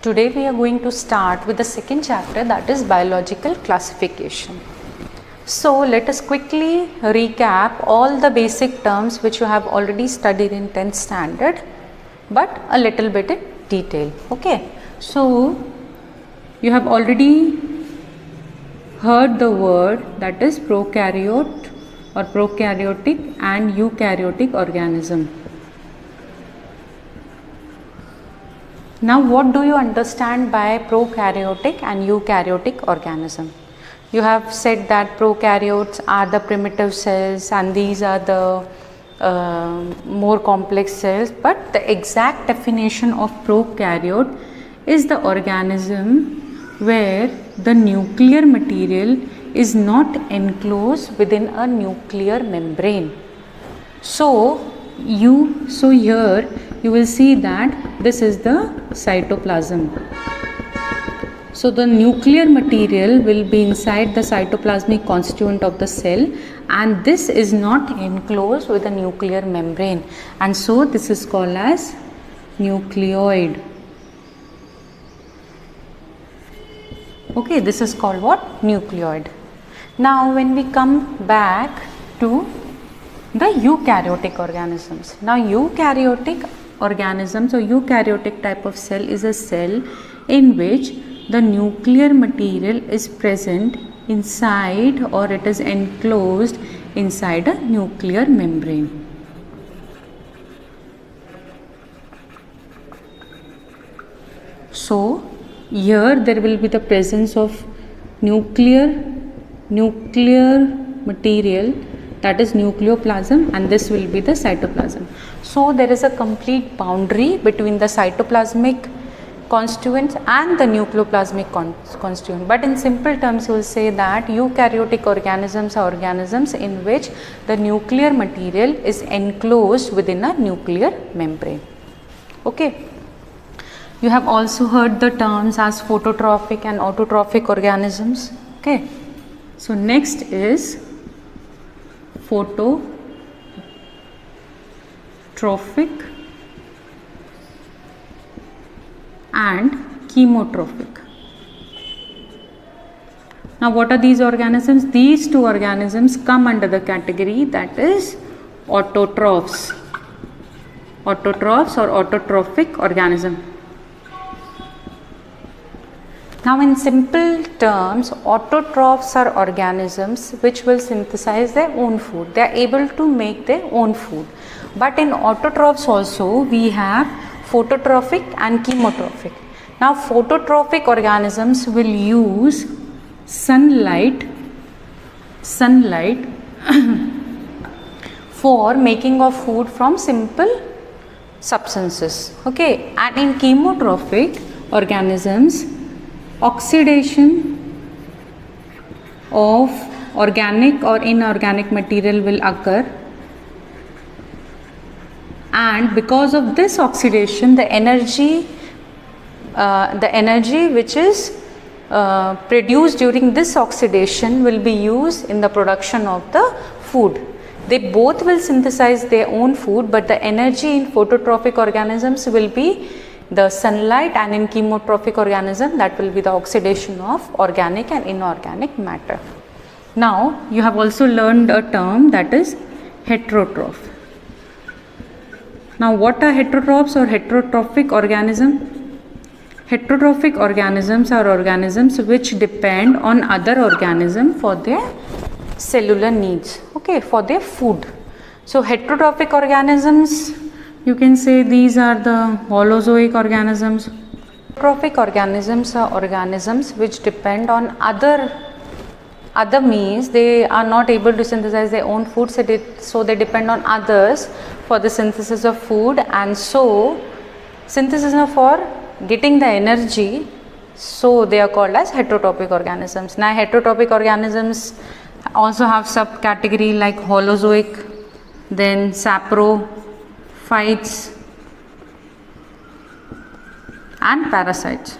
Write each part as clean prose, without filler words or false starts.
Today we are going to start with the second chapter, that is biological classification. So let us quickly recap all the basic terms which you have already studied in 10th standard, but a little bit in detail. Okay, so you have already heard the word, that is prokaryote or prokaryotic and eukaryotic organism. Now what do you understand by prokaryotic and eukaryotic organism? You have said that prokaryotes are the primitive cells and these are the more complex cells, but the exact definition of prokaryote is the organism where the nuclear material is not enclosed within a nuclear membrane. So here you will see that this is the cytoplasm. So the nuclear material will be inside the cytoplasmic constituent of the cell, and this is not enclosed with a nuclear membrane, and so this is called as nucleoid. Okay, this is called what? Nucleoid. Now when we come back to the eukaryotic organisms. Now eukaryotic organisms or eukaryotic type of cell is a cell in which the nuclear material is present inside or it is enclosed inside a nuclear membrane. So here there will be the presence of nuclear material, that is nucleoplasm, and this will be the cytoplasm. So there is a complete boundary between the cytoplasmic constituents and the nucleoplasmic constituent, but in simple terms you will say that eukaryotic organisms are organisms in which the nuclear material is enclosed within a nuclear membrane. Okay, you have also heard the terms as phototrophic and autotrophic organisms. Okay, so next is phototrophic and chemotrophic. Now what are these organisms? These two organisms come under the category that is autotrophs or autotrophic organism. Now in simple terms, autotrophs are organisms which will synthesize their own food. They are able to make their own food. But in autotrophs also we have phototrophic and chemotrophic. Now phototrophic organisms will use sunlight for making of food from simple substances. Okay, and in chemotrophic organisms, oxidation of organic or inorganic material will occur, and because of this oxidation the energy which is produced during this oxidation will be used in the production of the food. They both will synthesize their own food, but the energy in phototrophic organisms will be the sunlight, and in chemotrophic organism that will be the oxidation of organic and inorganic matter. Now you have also learned a term that is heterotroph. Now what are heterotrophs or heterotrophic organism? Heterotrophic organisms are organisms which depend on other organism for their cellular needs, okay, for their food. So heterotrophic organisms, you can say these are the holozoic organisms. Heterotrophic organisms are organisms which depend on other means. They are not able to synthesize their own food, so they depend on others for the synthesis of food, and so synthesis for getting the energy, so they are called as heterotrophic organisms. Now heterotrophic organisms also have subcategory like holozoic, then saprophytes and parasites.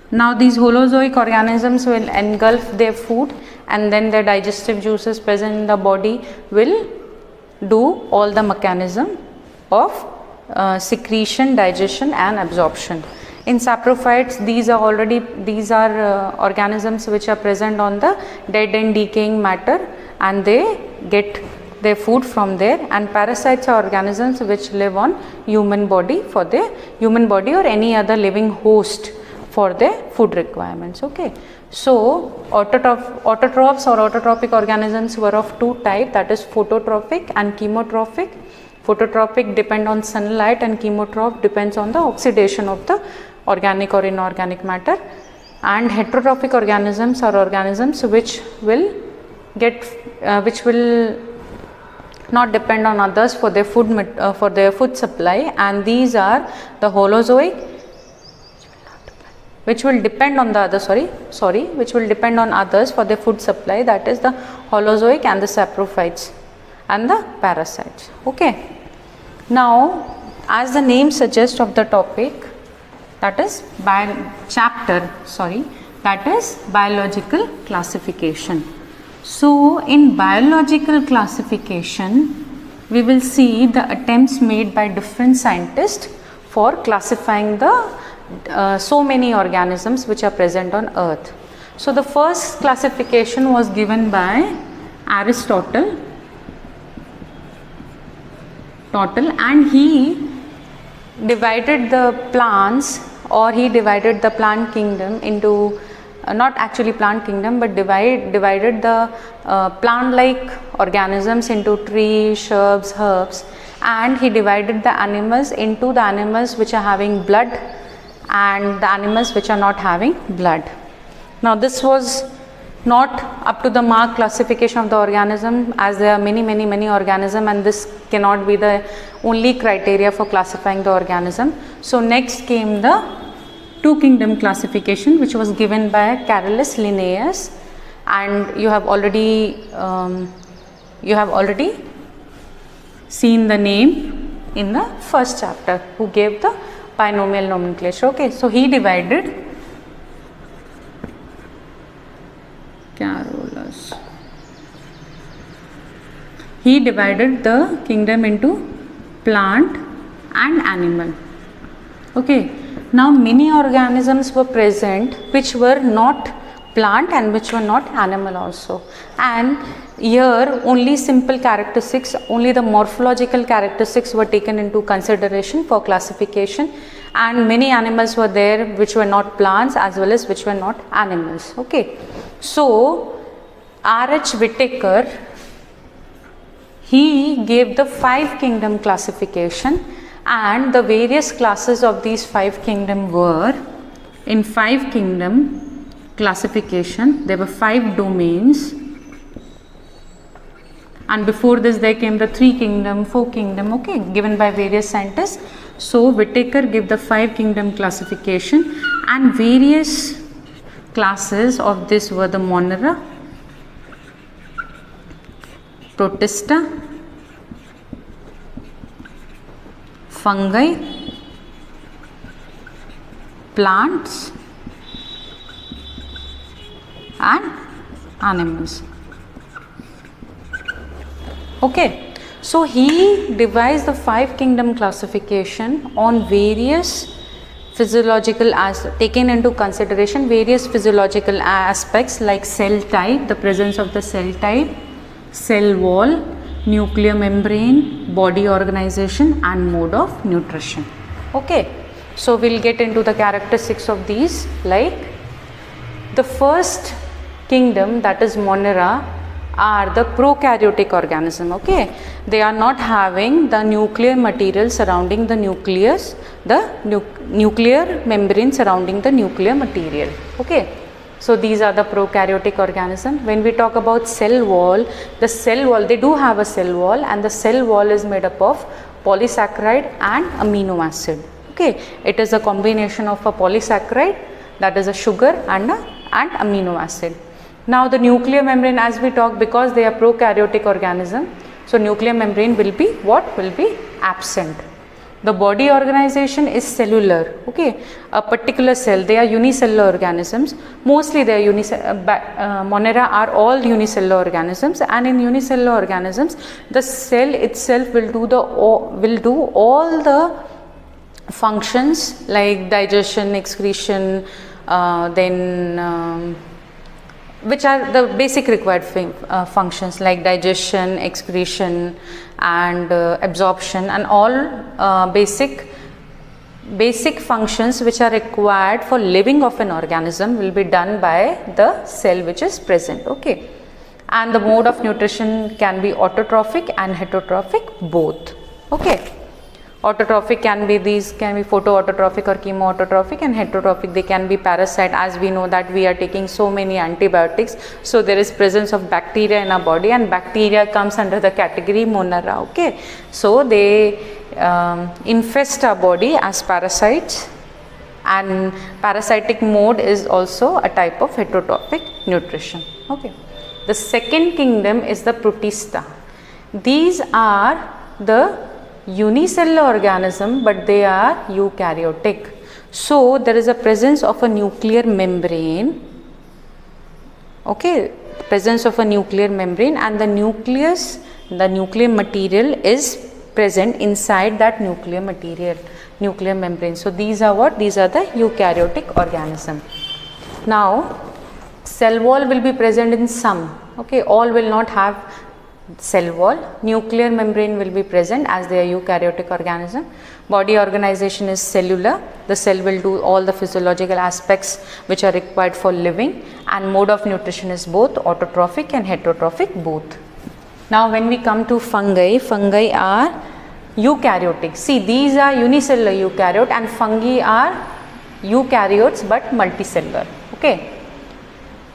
Now these holozoic organisms will engulf their food, and then the digestive juices present in the body will do all the mechanism of secretion, digestion and absorption. In saprophytes, these are organisms which are present on the dead and decaying matter, and they get their food from there. And parasites are organisms which live on human body for their human body or any other living host for their food requirements. Okay. So autotrophs or autotrophic organisms were of two types, that is phototrophic and chemotrophic. Phototrophic depend on sunlight and chemotroph depends on the oxidation of the organic or inorganic matter. And heterotrophic organisms are organisms which will not depend on others for their food supply, and these are the holozoic, which will depend on others for their food supply, that is the holozoic and the saprophytes and the parasites. Okay. Now, as the name suggests of the topic, that is biological classification. So, in biological classification, we will see the attempts made by different scientists for classifying the so many organisms which are present on earth. So, the first classification was given by Aristotle, and he divided the plants, or he divided the plant kingdom into not actually plant kingdom, but divided the plant like organisms into trees, shrubs, herbs, and he divided the animals into the animals which are having blood and the animals which are not having blood. Now this was not up to the mark classification of the organism, as there are many organisms, and this cannot be the only criteria for classifying the organism. So next came the two kingdom classification, which was given by Carolus Linnaeus, and you have already seen the name in the first chapter, who gave the binomial nomenclature. Okay, so he divided the kingdom into plant and animal. Okay, now many organisms were present which were not plant and which were not animal also, and here only simple characteristics, only the morphological characteristics were taken into consideration for classification, and many animals were there which were not plants as well as which were not animals. Okay, so R.H. Whittaker, he gave the 5 kingdom classification, and the various classes of these 5 kingdom were, in 5 kingdom classification there were 5 domains, and before this there came the 3 kingdom, 4 kingdom, okay, given by various scientists. So Whittaker gave the 5 kingdom classification, and various classes of this were the Monera, Protista, fungi, plants and animals. Okay, so he devised the 5 kingdom classification on various physiological taken into consideration various physiological aspects like cell type, the presence of the cell type, cell wall, nuclear membrane, body organization and mode of nutrition. Okay, so we'll get into the characteristics of these. Like the first kingdom, that is Monera, are the prokaryotic organism. Okay, they are not having the nuclear material surrounding the nucleus, the nuclear membrane surrounding the nuclear material. Okay, so these are the prokaryotic organism. When we talk about cell wall, the cell wall, they do have a cell wall, and the cell wall is made up of polysaccharide and amino acid. Okay, it is a combination of a polysaccharide, that is a sugar, and amino acid. Now the nuclear membrane, as we talk, because they are prokaryotic organism, so nuclear membrane will be what? Will be absent. The body organization is cellular, okay, a particular cell. They are unicellular organisms. Mostly they are Monera are all unicellular organisms, and in unicellular organisms, the cell itself will do all the functions like digestion, excretion, which are the basic required functions like digestion, excretion, and absorption, and all basic functions which are required for living of an organism will be done by the cell which is present, okay. And the mode of nutrition can be autotrophic and heterotrophic both, okay. Autotrophic can be photoautotrophic or chemoautotrophic, and heterotrophic they can be parasite. As we know that we are taking so many antibiotics, so there is presence of bacteria in our body, and bacteria comes under the category Monera, okay. So they infest our body as parasites, and parasitic mode is also a type of heterotrophic nutrition, okay. The second kingdom is the Protista. These are the unicellular organism, but they are eukaryotic. So there is a presence of a nuclear membrane, okay, presence of a nuclear membrane, and the nuclear material is present inside that nuclear membrane. So these are what? These are the eukaryotic organism. Now cell wall will be present in some, okay, all will not have cell wall. Nuclear membrane will be present as they are eukaryotic organism. Body organization is cellular. The cell will do all the physiological aspects which are required for living, and mode of nutrition is both autotrophic and heterotrophic both. Now when we come to fungi are eukaryotic. See, these are unicellular eukaryote, and fungi are eukaryotes but multicellular, okay.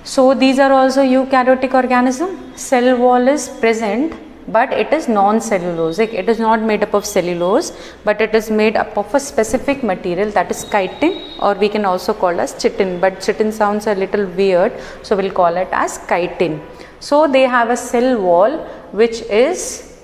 So these are also eukaryotic organism. Cell wall is present, but it is non-cellulosic. It is not made up of cellulose, but it is made up of a specific material, that is chitin, or we can also call as chitin, but chitin sounds a little weird, so we'll call it as chitin. So they have a cell wall which is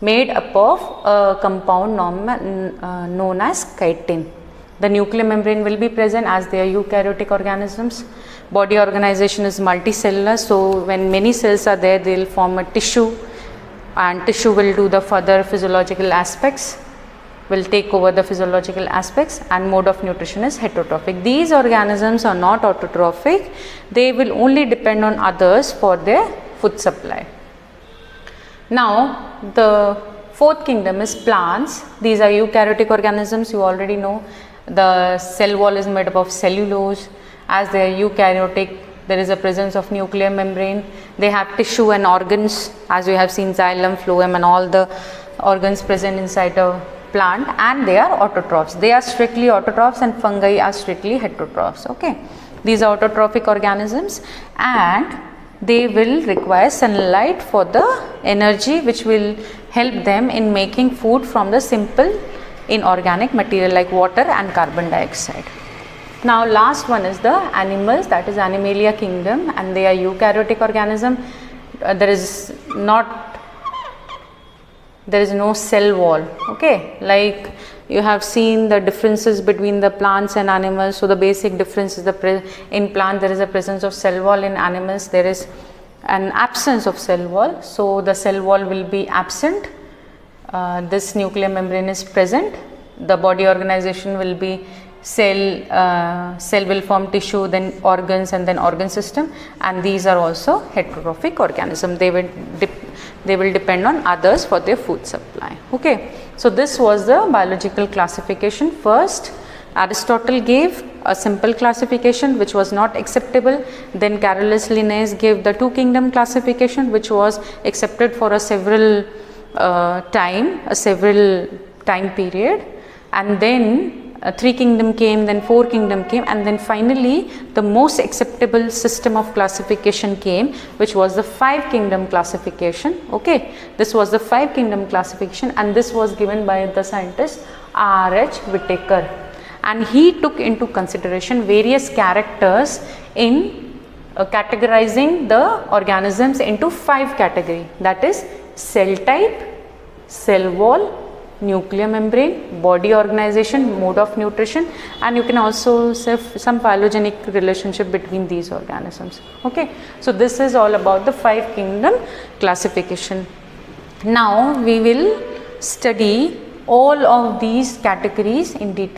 made up of a compound known as chitin. The nuclear membrane will be present as they are eukaryotic organisms. Body organization is multicellular, so when many cells are there, they will form a tissue, and tissue will do the further physiological aspects, will take over the physiological aspects, and mode of nutrition is heterotrophic. These organisms are not autotrophic, they will only depend on others for their food supply. Now the fourth kingdom is plants. These are eukaryotic organisms, you already know. The cell wall is made up of cellulose. As they are eukaryotic, there is a presence of nuclear membrane. They have tissue and organs, as we have seen xylem, phloem, and all the organs present inside a plant, and they are autotrophs. They are strictly autotrophs, and fungi are strictly heterotrophs, okay. These are autotrophic organisms, and they will require sunlight for the energy which will help them in making food from the simple inorganic material like water and carbon dioxide. Now last one is the animals, that is Animalia kingdom, and they are eukaryotic organism. There is no cell wall, okay. Like you have seen the differences between the plants and animals. So the basic difference is in plant there is a presence of cell wall, in animals there is an absence of cell wall. So the cell wall will be absent, this nuclear membrane is present. The body organization will be cell will form tissue, then organs, and then organ system, and these are also heterotrophic organism. They will depend on others for their food supply, okay. So this was the biological classification. First Aristotle gave a simple classification which was not acceptable. Then Carolus Linnaeus gave the two kingdom classification which was accepted for a several time period, and then three kingdom came, then four kingdom came, and then finally the most acceptable system of classification came, which was the five kingdom classification, okay. This was the five kingdom classification, and this was given by the scientist R.H. Whittaker, and he took into consideration various characters in categorizing the organisms into five categories, that is cell type, cell wall, nuclear membrane, body organization, mode of nutrition, and you can also see some phylogenetic relationship between these organisms. Okay, so this is all about the 5 kingdom classification. Now we will study all of these categories in detail.